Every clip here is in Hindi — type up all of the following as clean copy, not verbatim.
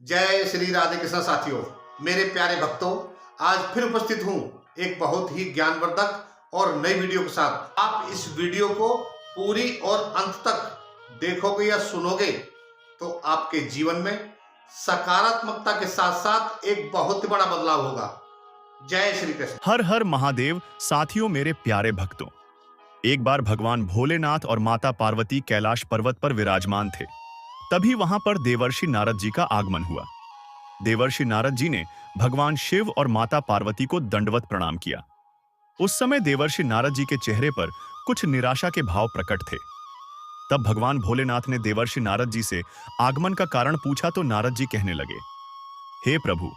जय श्री राधे कृष्ण साथियों, मेरे प्यारे भक्तों। आज फिर उपस्थित हूँ एक बहुत ही ज्ञानवर्धक और नई वीडियो के साथ। आप इस वीडियो को पूरी और अंत तक देखोगे या सुनोगे तो आपके जीवन में सकारात्मकता के साथ साथ एक बहुत ही बड़ा बदलाव होगा। जय श्री कृष्ण। हर हर महादेव। साथियों, मेरे प्यारे भक्तों, एक बार भगवान भोलेनाथ और माता पार्वती कैलाश पर्वत पर विराजमान थे। तभी वहां पर देवर्षि नारद जी का आगमन हुआ। देवर्षि नारद जी ने भगवान शिव और माता पार्वती को दंडवत प्रणाम किया। उस समय देवर्षि नारद जी के चेहरे पर कुछ निराशा के भाव प्रकट थे। तब भगवान भोलेनाथ ने देवर्षि नारद जी से आगमन का कारण पूछा तो नारद जी कहने लगे, हे प्रभु,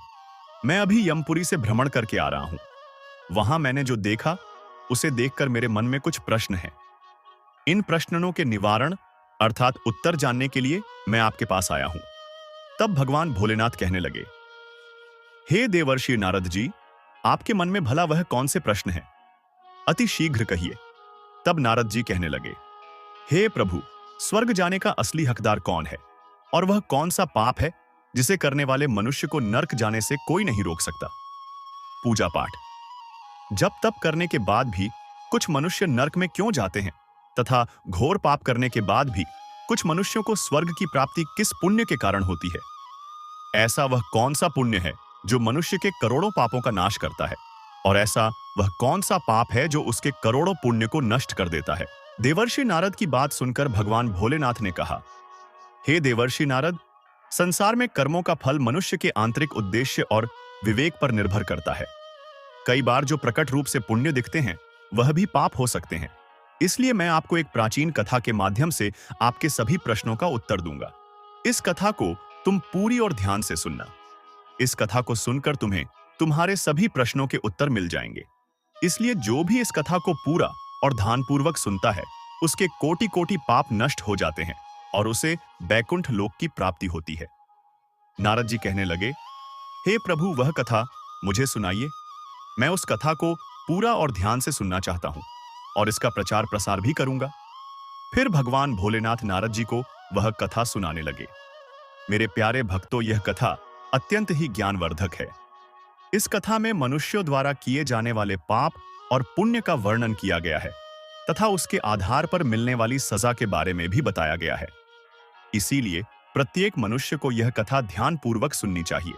मैं अभी यमपुरी से भ्रमण करके आ रहा हूं। वहां मैंने जो देखा उसे देखकर मेरे मन में कुछ प्रश्न हैं। इन प्रश्नों के निवारण अर्थात उत्तर जानने के लिए मैं आपके पास आया हूं। तब भगवान भोलेनाथ कहने लगे, हे देवर्षि नारद जी, आपके मन में भला वह कौन से प्रश्न हैं? अति शीघ्र कहिए। तब नारद जी कहने लगे, हे प्रभु, स्वर्ग जाने का असली हकदार कौन है और वह कौन सा पाप है जिसे करने वाले मनुष्य को नर्क जाने से कोई नहीं रोक सकता? पूजा पाठ। जप तप करने के बाद भी कुछ मनुष्य नर्क में क्यों जाते हैं तथा घोर पाप करने के बाद भी कुछ मनुष्यों को स्वर्ग की प्राप्ति किस पुण्य के कारण होती है? ऐसा वह कौन सा पुण्य है जो मनुष्य के करोड़ों पापों का नाश करता है, और ऐसा वह कौन सा पाप है जो उसके करोड़ों पुण्य को नष्ट कर देता है? देवर्षि नारद की बात सुनकर भगवान भोलेनाथ ने कहा, हे देवर्षि नारद, संसार में कर्मों का फल मनुष्य के आंतरिक उद्देश्य और विवेक पर निर्भर करता है। कई बार जो प्रकट रूप से पुण्य दिखते हैं वह भी पाप हो सकते हैं। इसलिए मैं आपको एक प्राचीन कथा के माध्यम से आपके सभी प्रश्नों का उत्तर दूंगा। इस कथा को तुम पूरी और ध्यान से सुनना। इस कथा को सुनकर तुम्हें तुम्हारे सभी प्रश्नों के उत्तर मिल जाएंगे। इसलिए जो भी इस कथा को पूरा और ध्यानपूर्वक सुनता है उसके कोटि कोटि पाप नष्ट हो जाते हैं और उसे बैकुंठ लोक की प्राप्ति होती है। नारद जी कहने लगे, हे प्रभु, वह कथा मुझे सुनाइए। मैं उस कथा को पूरा और ध्यान से सुनना चाहता हूं और इसका प्रचार प्रसार भी करूंगा। फिर भगवान भोलेनाथ नारद जी को वह कथा सुनाने लगे। मेरे प्यारे भक्तों, यह कथा अत्यंत ही ज्ञानवर्धक है। इस कथा में मनुष्यों द्वारा किए जाने वाले पाप और पुण्य का वर्णन किया गया है तथा उसके आधार पर मिलने वाली सजा के बारे में भी बताया गया है। इसीलिए प्रत्येक मनुष्य को यह कथा ध्यानपूर्वक सुननी चाहिए।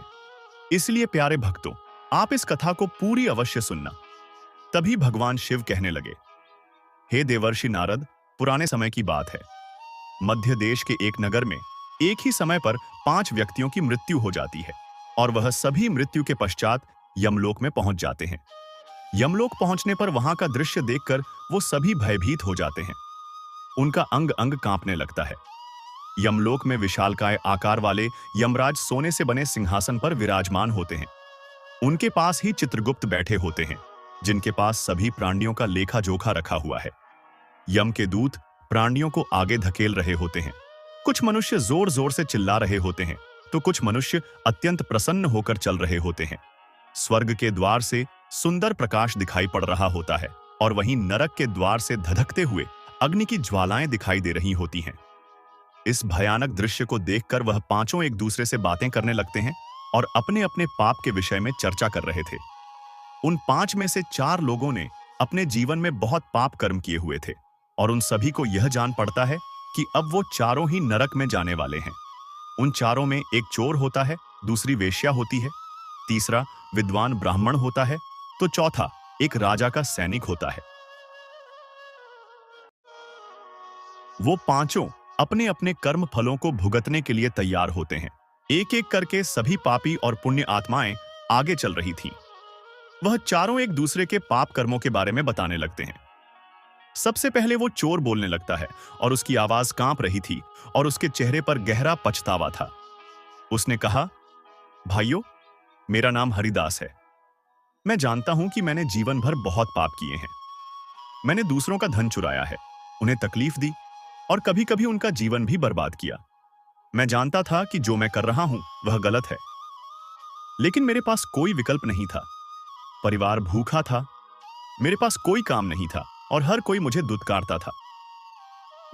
इसलिए प्यारे भक्तों, आप इस कथा को पूरी अवश्य सुनना। तभी भगवान शिव कहने लगे, हे देवर्षि नारद, पुराने समय की बात है। मध्य देश के एक नगर में एक ही समय पर 5 व्यक्तियों की मृत्यु हो जाती है और वह सभी मृत्यु के पश्चात यमलोक में पहुंच जाते हैं। यमलोक पहुंचने पर वहां का दृश्य देखकर वो सभी भयभीत हो जाते हैं। उनका अंग अंग कांपने लगता है। यमलोक में विशालकाय आकार वाले यमराज सोने से बने सिंहासन पर विराजमान होते हैं। उनके पास ही चित्रगुप्त बैठे होते हैं, जिनके पास सभी प्राणियों का लेखा जोखा रखा हुआ है। यम के दूत प्राणियों को आगे धकेल रहे होते हैं। कुछ मनुष्य जोर जोर से चिल्ला रहे होते हैं तो कुछ मनुष्य अत्यंत प्रसन्न होकर चल रहे होते हैं। स्वर्ग के द्वार से सुंदर प्रकाश दिखाई पड़ रहा होता है और वहीं नरक के द्वार से धधकते हुए अग्नि की ज्वालाएं दिखाई दे रही होती हैं। इस भयानक दृश्य को देखकर वह पांचों एक दूसरे से बातें करने लगते हैं और अपने अपने पाप के विषय में चर्चा कर रहे थे। उन 5 में से 4 लोगों ने अपने जीवन में बहुत पाप कर्म किए हुए थे और उन सभी को यह जान पड़ता है कि अब वो चारों ही नरक में जाने वाले हैं। उन चारों में एक चोर होता है, दूसरी वेश्या होती है, तीसरा विद्वान ब्राह्मण होता है, तो चौथा एक राजा का सैनिक होता है। वो पांचों अपने अपने कर्म फलों को भुगतने के लिए तैयार होते हैं। एक एक करके सभी पापी और पुण्य आत्माएं आगे चल रही थीं। वह चारों एक दूसरे के पाप कर्मों के बारे में बताने लगते हैं। सबसे पहले वो चोर बोलने लगता है और उसकी आवाज कांप रही थी और उसके चेहरे पर गहरा पछतावा था। उसने कहा, भाइयों, मेरा नाम हरिदास है। मैं जानता हूं कि मैंने जीवन भर बहुत पाप किए हैं। मैंने दूसरों का धन चुराया है, उन्हें तकलीफ दी और कभी कभी उनका जीवन भी बर्बाद किया। मैं जानता था कि जो मैं कर रहा हूं वह गलत है, लेकिन मेरे पास कोई विकल्प नहीं था। परिवार भूखा था, मेरे पास कोई काम नहीं था और हर कोई मुझे दुत्कारता था।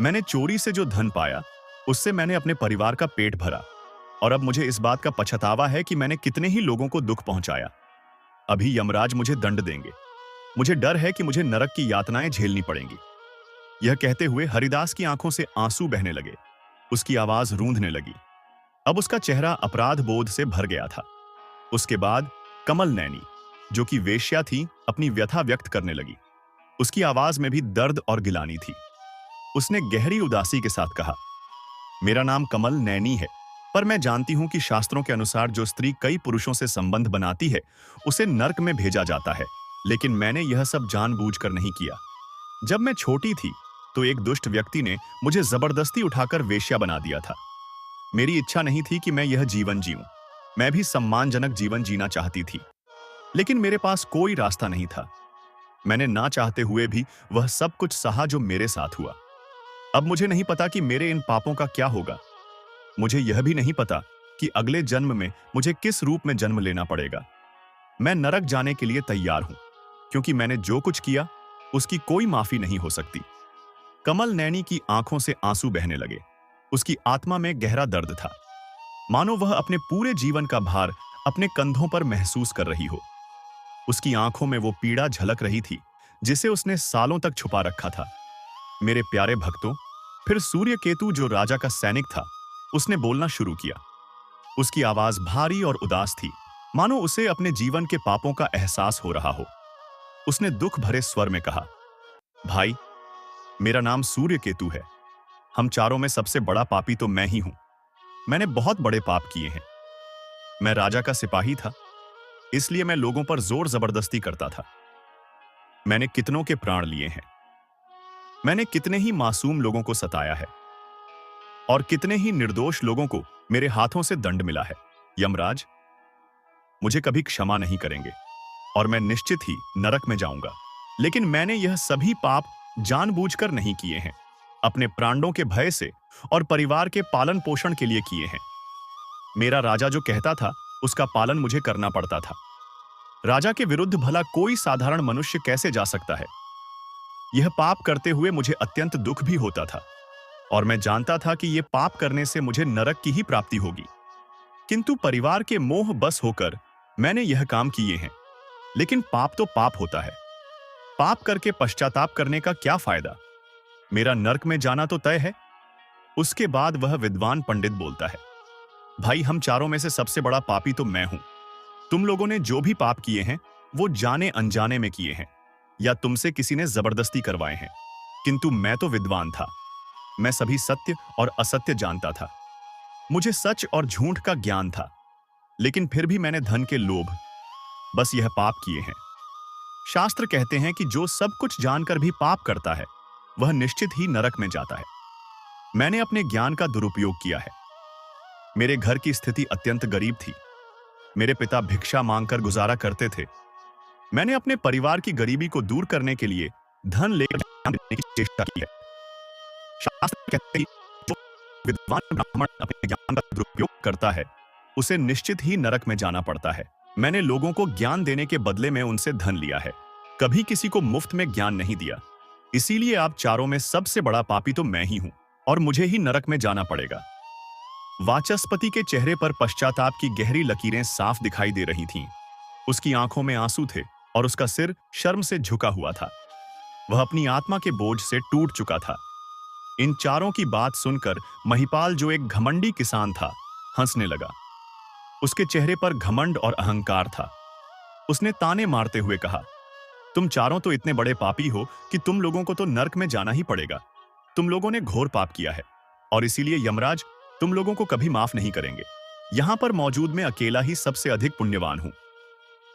मैंने चोरी से जो धन पाया उससे मैंने अपने परिवार का पेट भरा और अब मुझे इस बात का पछतावा है कि मैंने कितने ही लोगों को दुख पहुंचाया। अभी यमराज मुझे दंड देंगे। मुझे डर है कि मुझे नरक की यातनाएं झेलनी पड़ेंगी। यह कहते हुए हरिदास की आंखों से आंसू बहने लगे। उसकी आवाज रूंधने लगी। अब उसका चेहरा अपराध बोध से भर गया था। उसके बाद कमल नैनी, जो कि वेश्या थी, अपनी व्यथा व्यक्त करने लगी। उसकी आवाज में भी दर्द और गिलानी थी। उसने गहरी उदासी के साथ कहा, मेरा नाम कमल नैनी है, पर मैं जानती हूं कि शास्त्रों के अनुसार जो स्त्री कई पुरुषों से संबंध बनाती है उसे नर्क में भेजा जाता है, लेकिन मैंने यह सब जानबूझकर नहीं किया। जब मैं छोटी थी तो एक दुष्ट व्यक्ति ने मुझे जबरदस्ती उठाकर वेश्या बना दिया था। मेरी इच्छा नहीं थी कि मैं यह जीवन जीऊं। मैं भी सम्मानजनक जीवन जीना चाहती थी, लेकिन मेरे पास कोई रास्ता नहीं था। मैंने ना चाहते हुए भी वह सब कुछ सहा जो मेरे साथ हुआ। अब मुझे नहीं पता कि मेरे इन पापों का क्या होगा। मुझे यह भी नहीं पता कि अगले जन्म में मुझे किस रूप में जन्म लेना पड़ेगा। मैं नरक जाने के लिए तैयार हूं, क्योंकि मैंने जो कुछ किया उसकी कोई माफी नहीं हो सकती। कमल नैनी की आंखों से आंसू बहने लगे। उसकी आत्मा में गहरा दर्द था, मानो वह अपने पूरे जीवन का भार अपने कंधों पर महसूस कर रही हो। उसकी आंखों में वो पीड़ा झलक रही थी जिसे उसने सालों तक छुपा रखा था। मेरे प्यारे भक्तों, फिर सूर्य केतु, जो राजा का सैनिक था, उसने बोलना शुरू किया। उसकी आवाज भारी और उदास थी, मानो उसे अपने जीवन के पापों का एहसास हो रहा हो। उसने दुख भरे स्वर में कहा, भाई, मेरा नाम सूर्य केतु है। हम चारों में सबसे बड़ा पापी तो मैं ही हूं। मैंने बहुत बड़े पाप किए हैं। मैं राजा का सिपाही था, इसलिए मैं लोगों पर जोर जबरदस्ती करता था। मैंने कितनों के प्राण लिए हैं। मैंने कितने ही मासूम लोगों को सताया है और कितने ही निर्दोष लोगों को मेरे हाथों से दंड मिला है। यमराज मुझे कभी क्षमा नहीं करेंगे और मैं निश्चित ही नरक में जाऊंगा। लेकिन मैंने यह सभी पाप जानबूझकर नहीं किए हैं, अपने प्राणों के भय से और परिवार के पालन पोषण के लिए किए हैं। मेरा राजा जो कहता था उसका पालन मुझे करना पड़ता था। राजा के विरुद्ध भला कोई साधारण मनुष्य कैसे जा सकता है? यह पाप करते हुए मुझे अत्यंत दुख भी होता था और मैं जानता था कि यह पाप करने से मुझे नरक की ही प्राप्ति होगी। किंतु परिवार के मोह बस होकर मैंने यह काम किए हैं। लेकिन पाप तो पाप होता है। पाप करके पश्चाताप करने का क्या फायदा? मेरा नरक में जाना तो तय है। उसके बाद वह विद्वान पंडित बोलता है, भाई, हम चारों में से सबसे बड़ा पापी तो मैं हूं। तुम लोगों ने जो भी पाप किए हैं वो जाने अनजाने में किए हैं या तुमसे किसी ने जबरदस्ती करवाए हैं। किंतु मैं तो विद्वान था। मैं सभी सत्य और असत्य जानता था। मुझे सच और झूठ का ज्ञान था, लेकिन फिर भी मैंने धन के लोभ बस यह पाप किए हैं। शास्त्र कहते हैं कि जो सब कुछ जानकर भी पाप करता है वह निश्चित ही नरक में जाता है। मैंने अपने ज्ञान का दुरुपयोग किया है। मेरे घर की स्थिति अत्यंत गरीब थी। मेरे पिता भिक्षा मांगकर गुजारा करते थे। मैंने अपने परिवार की गरीबी को दूर करने के लिए धन लेकर ज्ञान देने की चेष्टा की है। शास्त्र कहते हैं कि जो विद्वान ब्राह्मण अपने ज्ञान का दुरुपयोग करता है उसे निश्चित ही नरक में जाना पड़ता है। मैंने लोगों को ज्ञान देने के बदले में उनसे धन लिया है, कभी किसी को मुफ्त में ज्ञान नहीं दिया। इसीलिए आप चारों में सबसे बड़ा पापी तो मैं ही हूं और मुझे ही नरक में जाना पड़ेगा। वाचस्पति के चेहरे पर पश्चाताप की गहरी लकीरें साफ दिखाई दे रही थीं। उसकी आंखों में आंसू थे और उसका सिर शर्म से झुका हुआ था। वह अपनी आत्मा के बोझ से टूट चुका था। इन चारों की बात सुनकर महिपाल, जो एक घमंडी किसान था, हंसने लगा। उसके चेहरे पर घमंड और अहंकार था। उसने ताने मारते हुए कहा, तुम चारों तो इतने बड़े पापी हो कि तुम लोगों को तो नरक में जाना ही पड़ेगा। तुम लोगों ने घोर पाप किया है और इसीलिए यमराज तुम लोगों को कभी माफ नहीं करेंगे। यहां पर मौजूद मैं अकेला ही सबसे अधिक पुण्यवान हूं।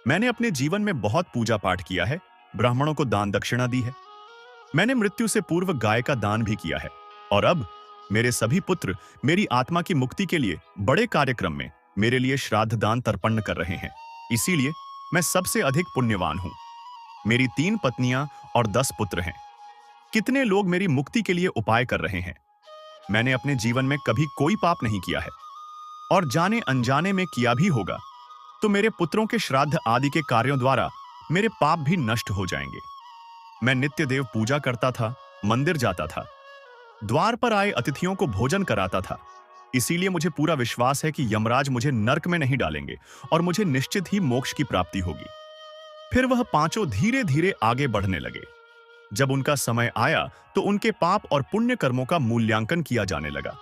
मैंने अपने जीवन में बहुत पूजा पाठ किया है, ब्राह्मणों को दान दक्षिणा दी है। मैंने मृत्यु से पूर्व गाय का दान भी किया है और अब मेरे सभी पुत्र मेरी आत्मा की मुक्ति के लिए बड़े कार्यक्रम में मेरे लिए श्राद्ध दान तर्पण कर रहे हैं। इसीलिए मैं सबसे अधिक पुण्यवान हूं। मेरी 3 पत्नियां और 10 पुत्र हैं। कितने लोग मेरी मुक्ति के लिए उपाय कर रहे हैं। मैंने अपने जीवन में कभी कोई पाप नहीं किया है और जाने अनजाने में किया भी होगा तो मेरे पुत्रों के श्राद्ध आदि के कार्यों द्वारा मेरे पाप भी नष्ट हो जाएंगे। मैं नित्य देव पूजा करता था, मंदिर जाता था, द्वार पर आए अतिथियों को भोजन कराता था, इसीलिए मुझे पूरा विश्वास है कि यमराज मुझे नर्क में नहीं डालेंगे और मुझे निश्चित ही मोक्ष की प्राप्ति होगी। फिर वह पांचों धीरे धीरे आगे बढ़ने लगे। जब उनका समय आया तो उनके पाप और पुण्य कर्मों का मूल्यांकन किया जाने लगा।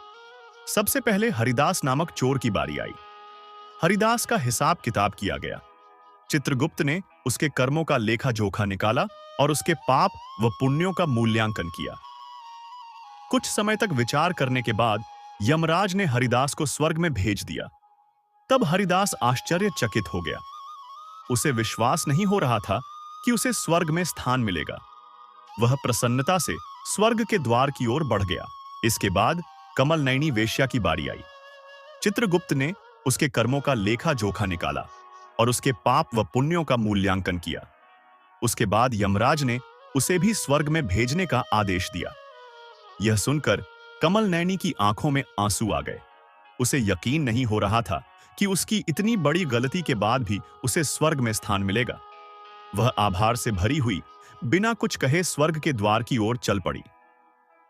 सबसे पहले हरिदास नामक चोर की बारी आई। हरिदास का हिसाब किताब किया गया। चित्रगुप्त ने उसके कर्मों का लेखा जोखा निकाला और उसके पाप व पुण्यों का मूल्यांकन किया। कुछ समय तक विचार करने के बाद यमराज ने हरिदास को स्वर्ग में भेज दिया। तब हरिदास आश्चर्यचकित हो गया। उसे विश्वास नहीं हो रहा था कि उसे स्वर्ग में स्थान मिलेगा। वह प्रसन्नता से स्वर्ग के द्वार की ओर बढ़ गया। इसके बाद कमल नयनी वेश्या की बारी आई। चित्रगुप्त ने उसके कर्मों का लेखा जोखा निकाला और उसके पाप व पुण्यों का मूल्यांकन किया। उसके बाद यमराज ने उसे भी स्वर्ग में भेजने का आदेश दिया। यह सुनकर कमल नयनी की आंखों में आंसू आ गए। उसे यकीन नहीं हो रहा था कि उसकी इतनी बड़ी गलती के बाद भी उसे स्वर्ग में स्थान मिलेगा। वह आभार से भरी हुई बिना कुछ कहे स्वर्ग के द्वार की ओर चल पड़ी।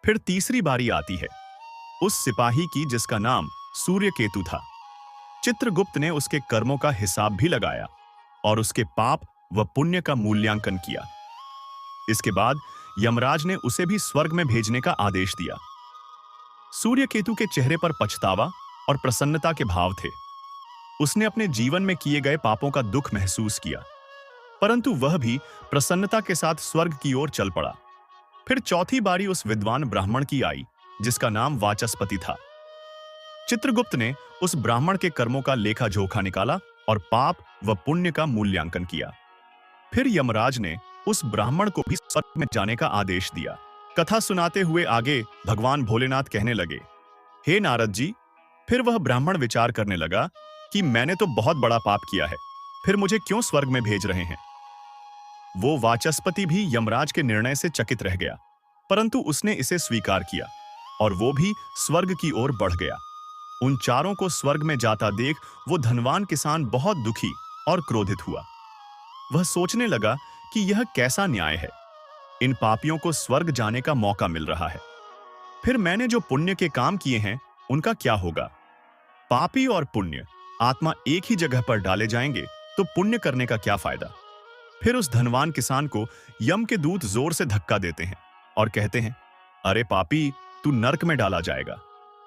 फिर तीसरी बारी आती है उस सिपाही की जिसका नाम सूर्यकेतु था। चित्रगुप्त ने उसके कर्मों का हिसाब भी लगाया और उसके पाप व पुण्य का मूल्यांकन किया। इसके बाद यमराज ने उसे भी स्वर्ग में भेजने का आदेश दिया। सूर्यकेतु के चेहरे पर पछतावा और प्रसन्नता के भाव थे। उसने अपने जीवन में किए गए पापों का दुख महसूस किया, परंतु वह भी प्रसन्नता के साथ स्वर्ग की ओर चल पड़ा। फिर चौथी बारी उस विद्वान ब्राह्मण की आई जिसका नाम वाचस्पति था। चित्रगुप्त ने उस ब्राह्मण के कर्मों का लेखा जोखा निकाला और पाप व पुण्य का मूल्यांकन किया। फिर यमराज ने उस ब्राह्मण को भी स्वर्ग में जाने का आदेश दिया। कथा सुनाते हुए आगे भगवान भोलेनाथ कहने लगे, हे नारद जी। फिर वह ब्राह्मण विचार करने लगा कि मैंने तो बहुत बड़ा पाप किया है, फिर मुझे क्यों स्वर्ग में भेज रहे हैं। वो वाचस्पति भी यमराज के निर्णय से चकित रह गया, परंतु उसने इसे स्वीकार किया और वो भी स्वर्ग की ओर बढ़ गया। उन चारों को स्वर्ग में जाता देख वो धनवान किसान बहुत दुखी और क्रोधित हुआ। वह सोचने लगा कि यह कैसा न्याय है, इन पापियों को स्वर्ग जाने का मौका मिल रहा है, फिर मैंने जो पुण्य के काम किए हैं उनका क्या होगा। पापी और पुण्य आत्मा एक ही जगह पर डाले जाएंगे तो पुण्य करने का क्या फायदा। फिर उस धनवान किसान को यम के दूत जोर से धक्का देते हैं और कहते हैं, अरे पापी, तू नरक में डाला जाएगा।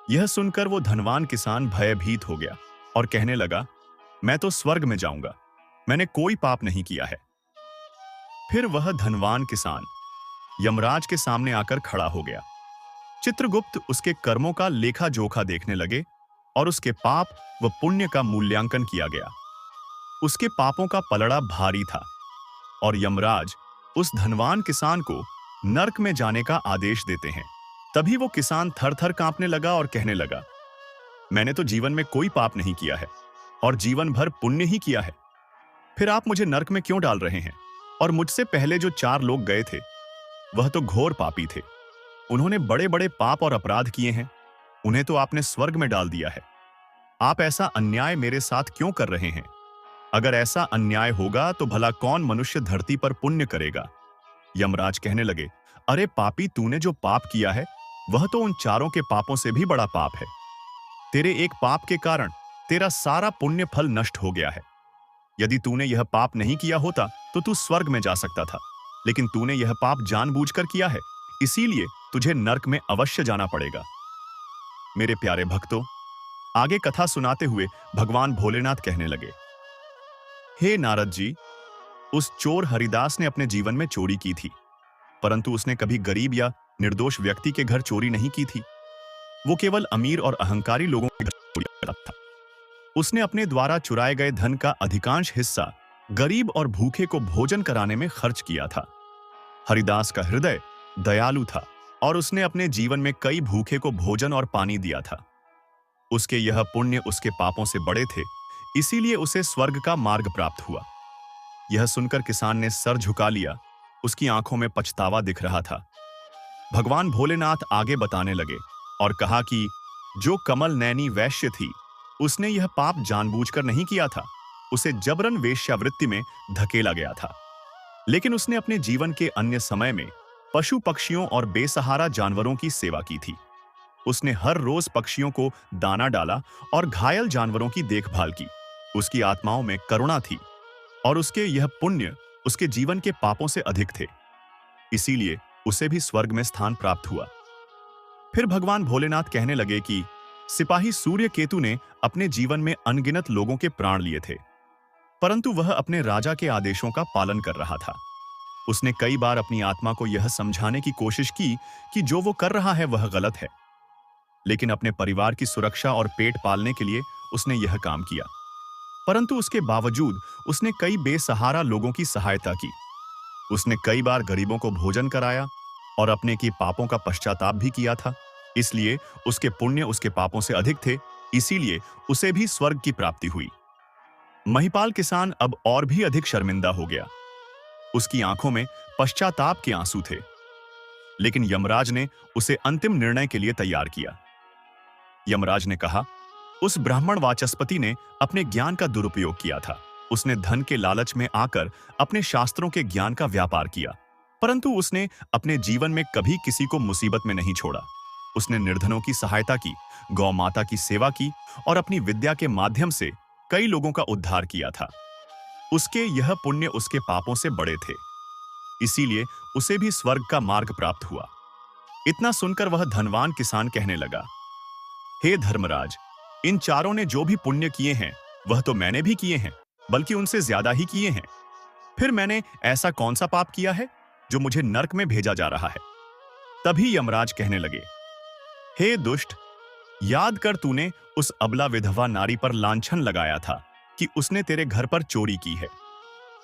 यह सुनकर वो धनवान किसान भयभीत हो गया और कहने लगा, मैं तो स्वर्ग में जाऊंगा, मैंने कोई पाप नहीं किया है। फिर वह धनवान किसान यमराज के सामने आकर खड़ा हो गया। चित्रगुप्त उसके कर्मों का लेखा जोखा देखने लगे और उसके पाप व पुण्य का मूल्यांकन किया गया। उसके पापों का पलड़ा भारी था और यमराज उस धनवान किसान को नरक में जाने का आदेश देते हैं। तभी वो किसान थर थर कांपने लगा और कहने लगा, मैंने तो जीवन में कोई पाप नहीं किया है और जीवन भर पुण्य ही किया है, फिर आप मुझे नरक में क्यों डाल रहे हैं। और मुझसे पहले जो 4 लोग गए थे वह तो घोर पापी थे, उन्होंने बड़े बड़े पाप और अपराध किए हैं, उन्हें तो आपने स्वर्ग में डाल दिया है। आप ऐसा अन्याय मेरे साथ क्यों कर रहे हैं। अगर ऐसा अन्याय होगा तो भला कौन मनुष्य धरती पर पुण्य करेगा। यमराज कहने लगे, अरे पापी, तूने जो पाप किया है वह तो उन 4 के पापों से भी बड़ा पाप है। तेरे एक पाप के कारण तेरा सारा पुण्य फल नष्ट हो गया है। यदि तूने यह पाप नहीं किया होता तो तू स्वर्ग में जा सकता था, लेकिन तूने यह पाप जानबूझकर किया है, इसीलिए तुझे नरक में अवश्य जाना पड़ेगा। मेरे प्यारे भक्तों, आगे कथा सुनाते हुए भगवान भोलेनाथ कहने लगे, हे नारद जी, उस चोर हरिदास ने अपने जीवन में चोरी की थी, परंतु उसने कभी गरीब या निर्दोष व्यक्ति के घर चोरी नहीं की थी। वो केवल अमीर और अहंकारी लोगों के घर चोरी करता था। उसने अपने द्वारा चुराए गए धन का अधिकांश हिस्सा गरीब और भूखे को भोजन कराने में खर्च किया था। हरिदास का हृदय दयालु था और उसने अपने जीवन में कई भूखे को भोजन और पानी दिया था। उसके यह पुण्य उसके पापों से बड़े थे, इसीलिए उसे स्वर्ग का मार्ग प्राप्त हुआ। यह सुनकर किसान ने सर झुका लिया, उसकी आंखों में पछतावा दिख रहा था। भगवान भोलेनाथ आगे बताने लगे और कहा कि जो कमल नैनी वैश्य थी, उसने यह पाप जानबूझकर नहीं किया था, उसे जबरन वेश्यावृत्ति में धकेला गया था। लेकिन उसने अपने जीवन के अन्य समय में पशु पक्षियों और बेसहारा जानवरों की सेवा की थी। उसने हर रोज पक्षियों को दाना डाला और घायल जानवरों की देखभाल की। उसकी आत्माओं में करुणा थी और उसके यह पुण्य उसके जीवन के पापों से अधिक थे। इसीलिए उसे भी स्वर्ग में स्थान प्राप्त हुआ। फिर भगवान भोलेनाथ कहने लगे कि सिपाही सूर्य केतु ने अपने जीवन में अनगिनत लोगों के प्राण लिए थे, परंतु वह अपने राजा के आदेशों का पालन कर रहा था। उसने कई बार अपनी आत्मा को यह समझाने की कोशिश की कि जो वो कर रहा है वह गलत है, लेकिन अपने परिवार की सुरक्षा और पेट पालने के लिए उसने यह काम किया। परंतु उसके बावजूद उसने कई बेसहारा लोगों की सहायता की। उसने कई बार गरीबों को भोजन कराया और अपने की पापों का पश्चाताप भी किया था। इसलिए उसके पुण्य उसके पापों से अधिक थे, इसीलिए उसे भी स्वर्ग की प्राप्ति हुई। महिपाल किसान अब और भी अधिक शर्मिंदा हो गया। उसकी आंखों में पश्चाताप के आंसू थे, लेकिन यमराज ने उसे अंतिम निर्णय के लिए तैयार किया। यमराज ने कहा, उस ब्राह्मण वाचस्पति ने अपने ज्ञान का दुरुपयोग किया था। उसने धन के लालच में आकर अपने शास्त्रों के ज्ञान का व्यापार किया, परंतु उसने अपने जीवन में कभी किसी को मुसीबत में नहीं छोड़ा। उसने निर्धनों की सहायता की, गौ माता की सेवा की और अपनी विद्या के माध्यम से कई लोगों का उद्धार किया था। उसके यह पुण्य उसके पापों से बड़े थे, इसीलिए उसे भी स्वर्ग का मार्ग प्राप्त हुआ। इतना सुनकर वह धनवान किसान कहने लगा, हे धर्मराज, इन चारों ने जो भी पुण्य किए हैं वह तो मैंने भी किए हैं, बल्कि उनसे ज्यादा ही किए हैं। फिर मैंने ऐसा कौन सा पाप किया है जो मुझे नरक में भेजा जा रहा है? तभी यमराज कहने लगे, हे दुष्ट, याद कर तूने उस अबला विधवा नारी पर लांछन लगाया था कि उसने तेरे घर पर चोरी की है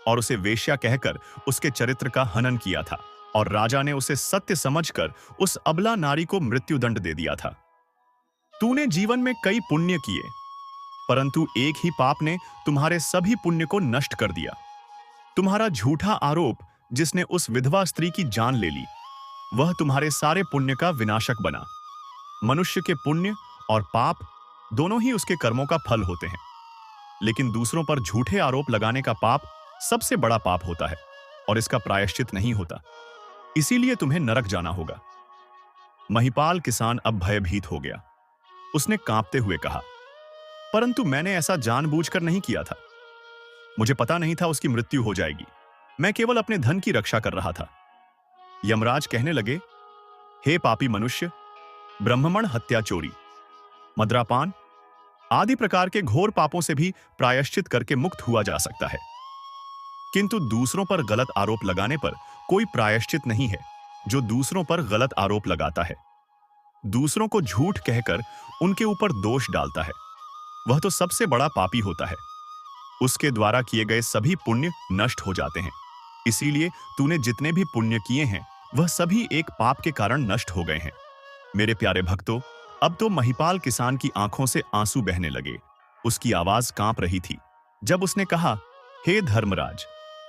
और उसे वेश्या कहकर उसके चरित्र का हनन किया था, और राजा ने उसे सत्य समझकर उस अबला नारी को मृत्युदंड दे दिया था। तूने जीवन में कई पुण्य किए, परंतु एक ही पाप ने तुम्हारे सभी पुण्य को नष्ट कर दिया। तुम्हारा झूठा आरोप जिसने उस विधवा स्त्री की जान ले ली, वह तुम्हारे सारे पुण्य का विनाशक बना। मनुष्य के पुण्य और पाप दोनों ही उसके कर्मों का फल होते हैं, लेकिन दूसरों पर झूठे आरोप लगाने का पाप सबसे बड़ा पाप होता है और इसका प्रायश्चित नहीं होता। इसीलिए तुम्हें नरक जाना होगा। महिपाल किसान अब भयभीत हो गया। उसने कांपते हुए कहा, परंतु मैंने ऐसा जानबूझकर नहीं किया था। मुझे पता नहीं था उसकी मृत्यु हो जाएगी। मैं केवल अपने धन की रक्षा कर रहा था। यमराज कहने लगे, हे पापी मनुष्य, ब्रह्ममण हत्या, चोरी, मद्रापान आदि प्रकार के घोर पापों से भी प्रायश्चित करके मुक्त हुआ जा सकता है, किंतु दूसरों पर गलत आरोप लगाने पर कोई प्रायश्चित नहीं है। जो दूसरों पर गलत आरोप लगाता है, दूसरों को झूठ कहकर उनके ऊपर दोष डालता है, वह तो सबसे बड़ा पापी होता है। उसके द्वारा किए गए सभी पुण्य नष्ट हो जाते हैं। इसीलिए तूने जितने भी पुण्य किए हैं वह सभी एक पाप के कारण नष्ट हो गए हैं। मेरे प्यारे भक्तों, अब तो महिपाल किसान की आंखों से आंसू बहने लगे। उसकी आवाज कांप रही थी जब उसने कहा, हे धर्मराज,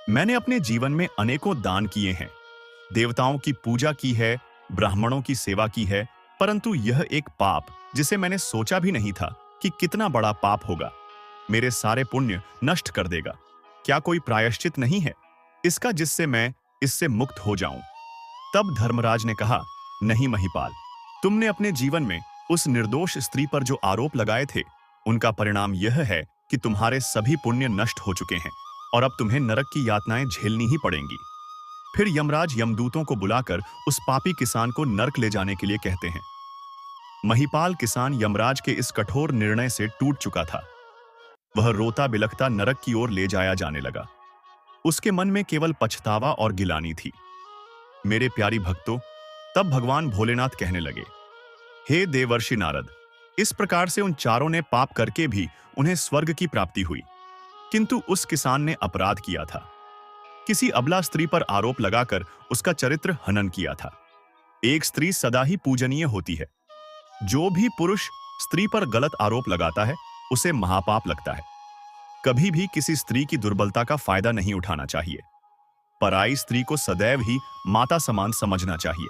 मैंने अपने जीवन में अनेकों दान किए हैं, देवताओं की पूजा की है, ब्राह्मणों की सेवा की है, परंतु यह एक पाप जिसे मैंने सोचा भी नहीं था कि कितना बड़ा पाप होगा, मेरे सारे पुण्य नष्ट कर देगा। क्या कोई प्रायश्चित नहीं है इसका जिससे मैं इससे मुक्त हो जाऊं? तब धर्मराज ने कहा, नहीं महिपाल, तुमने अपने जीवन में उस निर्दोष स्त्री पर जो आरोप लगाए थे, उनका परिणाम यह है कि तुम्हारे सभी पुण्य नष्ट हो चुके हैं और अब तुम्हें नरक की यातनाएं झेलनी ही पड़ेंगी। फिर यमराज यमदूतों को बुलाकर उस पापी किसान को नरक ले जाने के लिए कहते हैं। महिपाल किसान यमराज के इस कठोर निर्णय से टूट चुका था। वह रोता बिलखता नरक की ओर ले जाया जाने लगा। उसके मन में केवल पछतावा और गिलानी थी। मेरे प्यारी भक्तों, तब भगवान भोलेनाथ कहने लगे, हे देवर्षि नारद, इस प्रकार से उन चारों ने पाप करके भी उन्हें स्वर्ग की प्राप्ति हुई, किंतु उस किसान ने अपराध किया था। किसी अबला स्त्री पर आरोप लगाकर उसका चरित्र हनन किया था। एक स्त्री सदा ही पूजनीय होती है। जो भी पुरुष स्त्री पर गलत आरोप लगाता है उसे महापाप लगता है। कभी भी किसी स्त्री की दुर्बलता का फायदा नहीं उठाना चाहिए। पराई स्त्री को सदैव ही माता समान समझना चाहिए।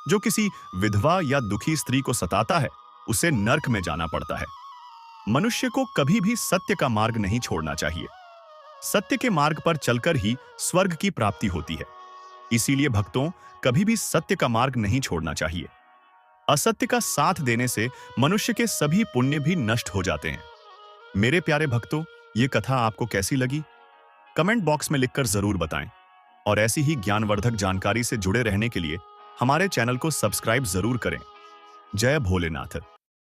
जो किसी विधवा या दुखी स्त्री को सताता है उसे नरक में जाना पड़ता है। मनुष्य को कभी भी सत्य का मार्ग नहीं छोड़ना चाहिए। सत्य के मार्ग पर चलकर ही स्वर्ग की प्राप्ति होती है। इसीलिए भक्तों, कभी भी सत्य का मार्ग नहीं छोड़ना चाहिए। असत्य का साथ देने से मनुष्य के सभी पुण्य भी नष्ट हो जाते हैं। मेरे प्यारे भक्तों, ये कथा आपको कैसी लगी? कमेंट बॉक्स में लिखकर जरूर बताएं। और ऐसी ही ज्ञानवर्धक जानकारी से जुड़े रहने के लिए हमारे चैनल को सब्सक्राइब जरूर करें। जय भोलेनाथ।